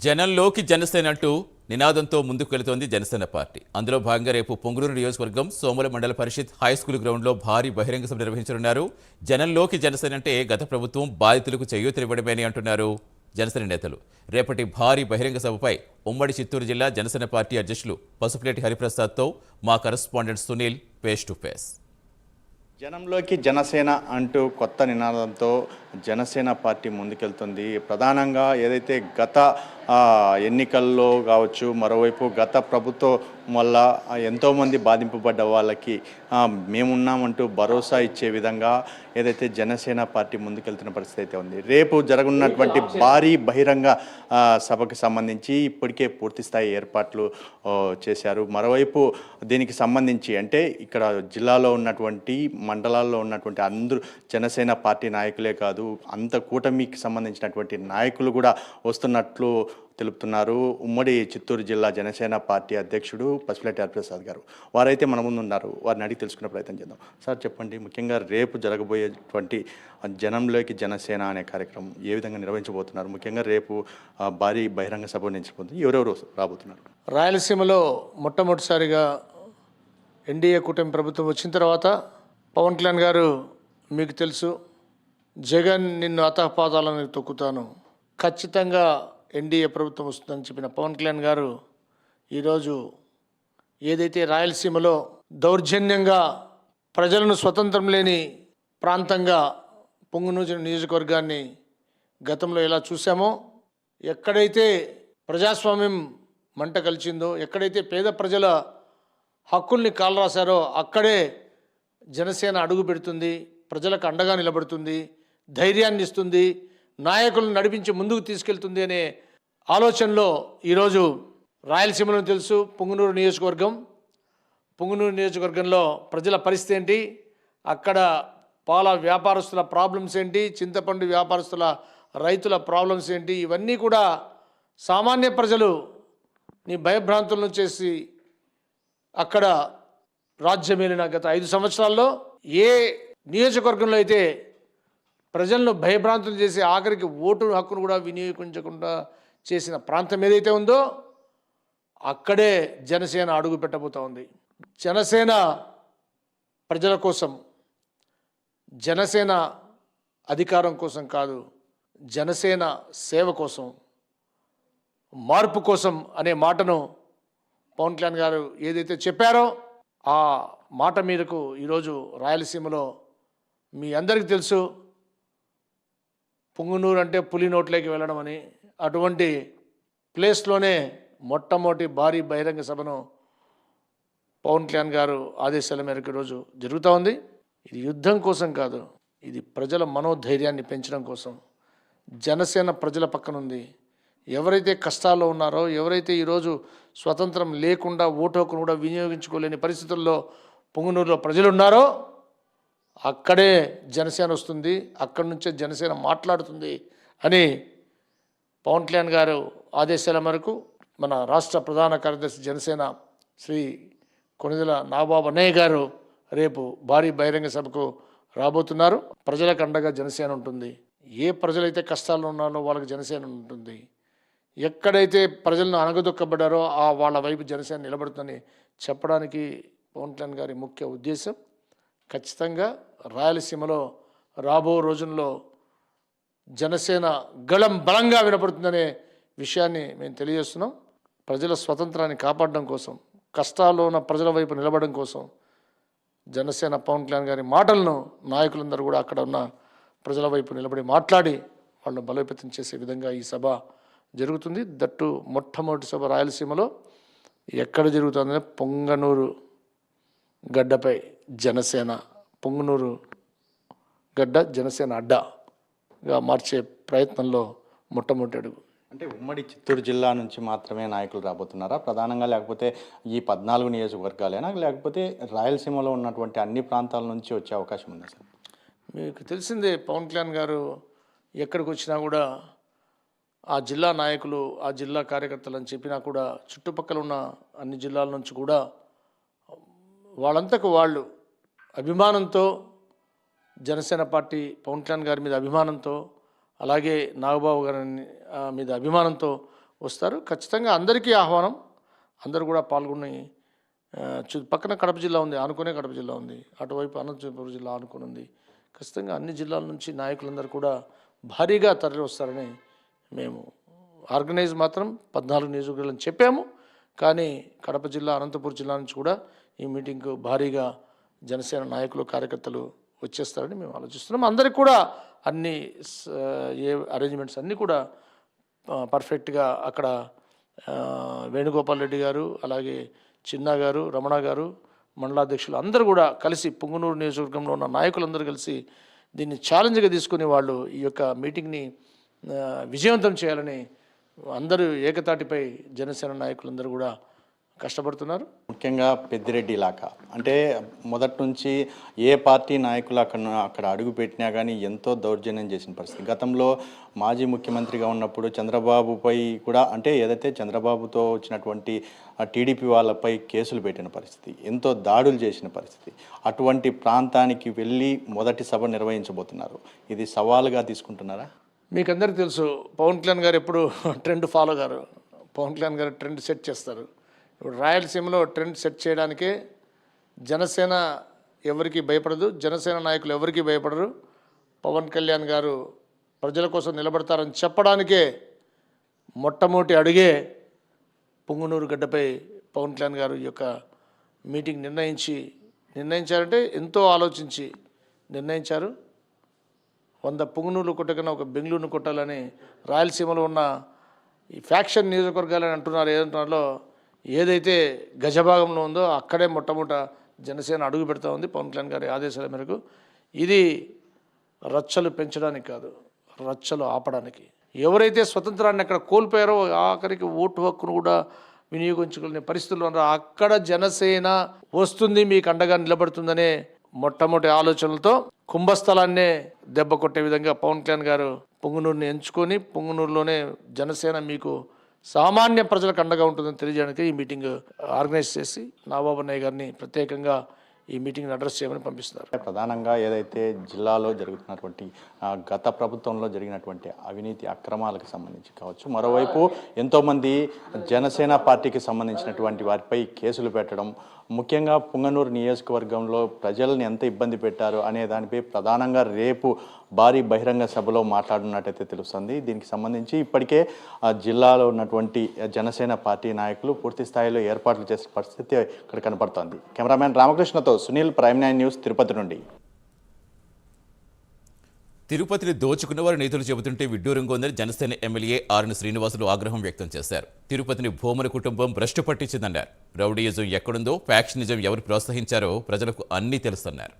జనంలోకి జనసేన అంటూ నినాదంతో ముందుకు వెళుతోంది జనసేన పార్టీ. అందులో భాగంగా రేపు పొంగునూరు నియోజకవర్గం సోముల మండల పరిషత్ హై స్కూల్ గ్రౌండ్లో భారీ బహిరంగ సభ నిర్వహించనున్నారు. జనంలోకి జనసేన అంటే గత ప్రభుత్వం బాధితులకు చేయూతనివ్వడమేని అంటున్నారు జనసేన నేతలు. రేపటి భారీ బహిరంగ సభపై ఉమ్మడి చిత్తూరు జిల్లా జనసేన పార్టీ అధ్యక్షులు పసుపులేటి హరిప్రసాద్తో మా correspondent Sunil face to face. జనంలోకి జనసేన అంటూ కొత్త నినాదంతో జనసేన పార్టీ ముందుకెళ్తుంది. ప్రధానంగా ఏదైతే గత ఎన్నికల్లో కావచ్చు, మరోవైపు గత ప్రభుత్వం వల్ల ఎంతోమంది బాధింపబడ్డ వాళ్ళకి మేమున్నామంటూ భరోసా ఇచ్చే విధంగా ఏదైతే జనసేన పార్టీ ముందుకెళ్తున్న పరిస్థితి అయితే ఉంది. రేపు జరగనున్నటువంటి భారీ బహిరంగ సభకు సంబంధించి ఇప్పటికే పూర్తిస్థాయి ఏర్పాట్లు చేశారు. మరోవైపు దీనికి సంబంధించి అంటే ఇక్కడ జిల్లాలో ఉన్నటువంటి మండలాల్లో ఉన్నటువంటి అందరూ జనసేన పార్టీ నాయకులే కాదు, అంత కూటమికి సంబంధించినటువంటి నాయకులు కూడా వస్తున్నట్లు తెలుపుతున్నారు. ఉమ్మడి చిత్తూరు జిల్లా జనసేన పార్టీ అధ్యక్షుడు పసుపులేటి హరిప్రసాద్ గారు. వారైతే మన ముందు ఉన్నారు, వారిని అడిగి తెలుసుకునే ప్రయత్నం చేద్దాం. సార్ చెప్పండి, ముఖ్యంగా రేపు జరగబోయేటువంటి జనంలోకి జనసేన అనే కార్యక్రమం ఏ విధంగా నిర్వహించబోతున్నారు? ముఖ్యంగా రేపు భారీ బహిరంగ సభ నిర్వహించబోతుంది, ఎవరెవరు రాబోతున్నారు? రాయలసీమలో మొట్టమొదటిసారిగా ఎన్డీఏ కూటమి ప్రభుత్వం వచ్చిన తర్వాత పవన్ కళ్యాణ్ గారు, మీకు తెలుసు, జగన్ నిన్ను అతపాతాలను తొక్కుతాను, ఖచ్చితంగా ఎన్డీఏ ప్రభుత్వం వస్తుందని చెప్పిన పవన్ కళ్యాణ్ గారు ఈరోజు ఏదైతే రాయలసీమలో దౌర్జన్యంగా ప్రజలను స్వతంత్రం లేని ప్రాంతంగా పొంగునూరు నియోజకవర్గాన్ని గతంలో ఎలా చూసామో, ఎక్కడైతే ప్రజాస్వామ్యం మంట కలిచిందో, ఎక్కడైతే పేద ప్రజల హక్కుల్ని కాలరాశారో అక్కడే జనసేన అడుగు పెడుతుంది, ప్రజలకు అండగా నిలబడుతుంది, ధైర్యాన్ని ఇస్తుంది, నాయకులను నడిపించి ముందుకు తీసుకెళ్తుంది అనే ఆలోచనలో ఈరోజు రాయలసీమలో తెలుసు పొంగునూరు నియోజకవర్గంలో ప్రజల పరిస్థితి ఏంటి, అక్కడ పాల వ్యాపారస్తుల ప్రాబ్లమ్స్ ఏంటి, చింతపండు వ్యాపారస్తుల రైతుల ప్రాబ్లమ్స్ ఏంటి, ఇవన్నీ కూడా సామాన్య ప్రజలు నీ భయభ్రాంతులను చేసి అక్కడ రాజ్యమేలిన గత 5 సంవత్సరాల్లో ఏ నియోజకవర్గంలో అయితే ప్రజలను భయభ్రాంతులు చేసి ఆఖరికి ఓటు హక్కును కూడా వినియోగించకుండా చేసిన ప్రాంతం ఏదైతే ఉందో అక్కడే జనసేన అడుగు పెట్టబోతూ ఉంది. జనసేన ప్రజల కోసం, జనసేన అధికారం కోసం కాదు, జనసేన సేవ కోసం, మార్పు కోసం అనే మాటను పవన్ కళ్యాణ్ గారు ఏదైతే చెప్పారో ఆ మాట మేరకు ఈరోజు రాయలసీమలో మీ అందరికీ తెలుసు, పొంగునూరు అంటే పులి నోట్లోకి వెళ్ళడం అని, అటువంటి ప్లేస్లోనే మొట్టమొదటి భారీ బహిరంగ సభను పవన్ కళ్యాణ్ గారు ఆదేశాల మేరకు ఈరోజు జరుగుతూ ఉంది. ఇది యుద్ధం కోసం కాదు, ఇది ప్రజల మనోధైర్యాన్ని పెంచడం కోసం. జనసేన ప్రజల పక్కన ఉంది. ఎవరైతే కష్టాల్లో ఉన్నారో, ఎవరైతే ఈరోజు స్వతంత్రం లేకుండా ఓటు హక్కును కూడా వినియోగించుకోలేని పరిస్థితుల్లో పొంగునూరులో ప్రజలు ఉన్నారో అక్కడే జనసేన వస్తుంది, అక్కడి నుంచే జనసేన మాట్లాడుతుంది అని పవన్ కళ్యాణ్ గారు ఆదేశాల మేరకు మన రాష్ట్ర ప్రధాన కార్యదర్శి జనసేన శ్రీ కొణిదెల నాగబాబు అన్నయ్య గారు రేపు భారీ బహిరంగ సభకు రాబోతున్నారు. ప్రజలకు అండగా జనసేన ఉంటుంది. ఏ ప్రజలైతే కష్టాల్లో ఉన్నారో వాళ్ళకి జనసేన ఉంటుంది. ఎక్కడైతే ప్రజలను అనగదొక్కబడ్డారో వాళ్ళ వైపు జనసేన నిలబడుతుందని చెప్పడానికి పవన్ కళ్యాణ్ గారి ముఖ్య ఉద్దేశం. ఖచ్చితంగా రాయలసీమలో రాబో రోజుల్లో జనసేన గళం బలంగా వినపడుతుందనే విషయాన్ని మేము తెలియజేస్తున్నాం. ప్రజల స్వతంత్రాన్ని కాపాడడం కోసం, కష్టాల్లో ఉన్న ప్రజల వైపు నిలబడడం కోసం జనసేన పవన్ కళ్యాణ్ గారి మాటలను నాయకులందరూ కూడా అక్కడ ఉన్న ప్రజల వైపు నిలబడి మాట్లాడి వాళ్ళను బలోపేతం చేసే విధంగా ఈ సభ జరుగుతుంది. దట్టు మొట్టమొదటి సభ రాయలసీమలో ఎక్కడ జరుగుతుందంటే పొంగనూరు గడ్డపై జనసేన, పొంగునూరు గడ్డ జనసేన అడ్డాగా మార్చే ప్రయత్నంలో మొట్టమొదటి అడుగు. అంటే ఉమ్మడి చిత్తూరు జిల్లా నుంచి మాత్రమే నాయకులు రాబోతున్నారా ప్రధానంగా, లేకపోతే ఈ 14 నియోజకవర్గాలైనా, లేకపోతే రాయలసీమలో ఉన్నటువంటి అన్ని ప్రాంతాల నుంచి వచ్చే అవకాశం ఉందా సార్? మీకు తెలిసిందే, పవన్ కళ్యాణ్ గారు ఎక్కడికి వచ్చినా కూడా ఆ జిల్లా నాయకులు, ఆ జిల్లా కార్యకర్తలు అని చెప్పినా కూడా చుట్టుపక్కల ఉన్న అన్ని జిల్లాల నుంచి కూడా వాళ్ళంతకు వాళ్ళు అభిమానంతో జనసేన పార్టీ పవన్ కళ్యాణ్ గారి మీద అభిమానంతో, అలాగే నాగబాబు గారి మీద అభిమానంతో వస్తారు. ఖచ్చితంగా అందరికీ ఆహ్వానం, అందరూ కూడా పాల్గొని పక్కన కడప జిల్లా ఉంది, ఆనుకునే కడప జిల్లా ఉంది, అటువైపు అనంతపురం జిల్లా ఆనుకుని ఉంది. ఖచ్చితంగా అన్ని జిల్లాల నుంచి నాయకులందరూ కూడా భారీగా తరలి వస్తారని మేము ఆర్గనైజ్ మాత్రం 14 నియోజకవర్గాలను చెప్పాము. కానీ కడప జిల్లా, అనంతపురం జిల్లా నుంచి కూడా ఈ మీటింగ్కు భారీగా జనసేన నాయకులు, కార్యకర్తలు వచ్చేస్తారని మేము ఆలోచిస్తున్నాం. అందరికీ కూడా అన్ని అరేంజ్మెంట్స్ అన్నీ కూడా పర్ఫెక్ట్గా అక్కడ వేణుగోపాల్ రెడ్డి గారు, అలాగే చిన్నా గారు, రమణ గారు, మండలాధ్యక్షులు అందరూ కూడా కలిసి పుంగనూరు నియోజకవర్గంలో ఉన్న నాయకులందరూ కలిసి దీన్ని ఛాలెంజ్గా తీసుకుని వాళ్ళు ఈ యొక్క మీటింగ్ని విజయవంతం చేయాలని అందరూ ఏకతాటిపై జనసేన నాయకులందరూ కూడా కష్టపడుతున్నారు. ముఖ్యంగా పెద్దిరెడ్డి ఇలాకా అంటే మొదటి నుంచి ఏ పార్టీ నాయకులు అక్కడ అడుగు పెట్టినా కానీ ఎంతో దౌర్జన్యం చేసిన పరిస్థితి. గతంలో మాజీ ముఖ్యమంత్రిగా ఉన్నప్పుడు చంద్రబాబుపై కూడా అంటే ఏదైతే చంద్రబాబుతో వచ్చినటువంటి టీడీపీ వాళ్ళపై కేసులు పెట్టిన పరిస్థితి, ఎంతో దాడులు చేసిన పరిస్థితి. అటువంటి ప్రాంతానికి వెళ్ళి మొదటి సభ నిర్వహించబోతున్నారు. ఇది సవాలుగా తీసుకుంటున్నారా? మీకు అందరికీ తెలుసు, పవన్ కళ్యాణ్ గారు ఎప్పుడు ట్రెండ్ ఫాలో గారు. పవన్ కళ్యాణ్ గారు ట్రెండ్ సెట్ చేస్తారు. ఇప్పుడు రాయలసీమలో ట్రెండ్ సెట్ చేయడానికే జనసేన ఎవరికి భయపడదు, జనసేన నాయకులు ఎవరికి భయపడరు. పవన్ కళ్యాణ్ గారు ప్రజల కోసం నిలబడతారని చెప్పడానికే మొట్టమొదటి అడుగే పుంగనూరు గడ్డపై పవన్ కళ్యాణ్ గారు ఈ యొక్క మీటింగ్ నిర్ణయించారంటే ఎంతో ఆలోచించి నిర్ణయించారు. 100 పుంగనూరు కొట్టకన్నా ఒక బెంగళూరును కొట్టాలని రాయలసీమలో ఉన్న ఈ ఫ్యాక్షన్ నియోజకవర్గాలని అంటున్నారు. ఏదంటున్నారో ఏదైతే గజభాగంలో ఉందో అక్కడే మొట్టమొదట జనసేన అడుగు పెడతా ఉంది పవన్ కళ్యాణ్ గారి ఆదేశాల మేరకు. ఇది రచ్చలు పెంచడానికి కాదు, రచ్చలు ఆపడానికి. ఎవరైతే స్వతంత్రాన్ని అక్కడ కోల్పోయారో ఆఖరికి ఓటు హక్కును కూడా వినియోగించుకునే పరిస్థితుల్లో ఉన్నారో అక్కడ జనసేన వస్తుంది, మీకు అండగా నిలబడుతుందనే మొట్టమొదటి ఆలోచనలతో కుంభస్థలాన్నే దెబ్బ కొట్టే విధంగా పవన్ కళ్యాణ్ గారు పుంగనూరుని ఎంచుకొని పుంగనూరులోనే జనసేన మీకు సామాన్య ప్రజలకు అండగా ఉంటుందని తెలియజేయడానికి ఈ మీటింగ్ ఆర్గనైజ్ చేసి నాగబాబు అన్నయ్య గారిని ప్రత్యేకంగా ఈ మీటింగ్ని అడ్రస్ చేయమని పంపిస్తున్నారు. ప్రధానంగా ఏదైతే జిల్లాలో జరుగుతున్నటువంటి గత ప్రభుత్వంలో జరిగినటువంటి అవినీతి అక్రమాలకు సంబంధించి కావచ్చు, మరోవైపు ఎంతోమంది జనసేన పార్టీకి సంబంధించినటువంటి వారిపై కేసులు పెట్టడం, ముఖ్యంగా పుంగనూరు నియోజకవర్గంలో ప్రజల్ని ఎంత ఇబ్బంది పెట్టారు అనే దానిపై ప్రధానంగా రేపు భారీ బహిరంగ సభలో మాట్లాడున్నట్టయితే తెలుస్తుంది. దీనికి సంబంధించి ఇప్పటికే జిల్లాలో ఉన్నటువంటి జనసేన పార్టీ నాయకులు పూర్తి స్థాయిలో ఏర్పాట్లు చేసిన పరిస్థితి ఇక్కడ కనపడుతోంది. కెమెరామ్యాన్ రామకృష్ణతో సునీల్, ప్రైమ్ 9 న్యూస్, తిరుపతి నుండి. తిరుపతిని దోచుకున్నవారు నేతలు చెబుతుంటే విడ్డూరంగా ఉందని జనసేన ఎమ్మెల్యే ఆర్ఎన్ శ్రీనివాసులు ఆగ్రహం వ్యక్తం చేశారు. తిరుపతిని భూమన కుటుంబం భ్రష్టు పట్టించిందన్నారు. రౌడీయిజం ఎక్కడుందో, ఫ్యాక్షనిజం ఎవరు ప్రోత్సహించారో ప్రజలకు అన్నీ తెలుసన్నారు.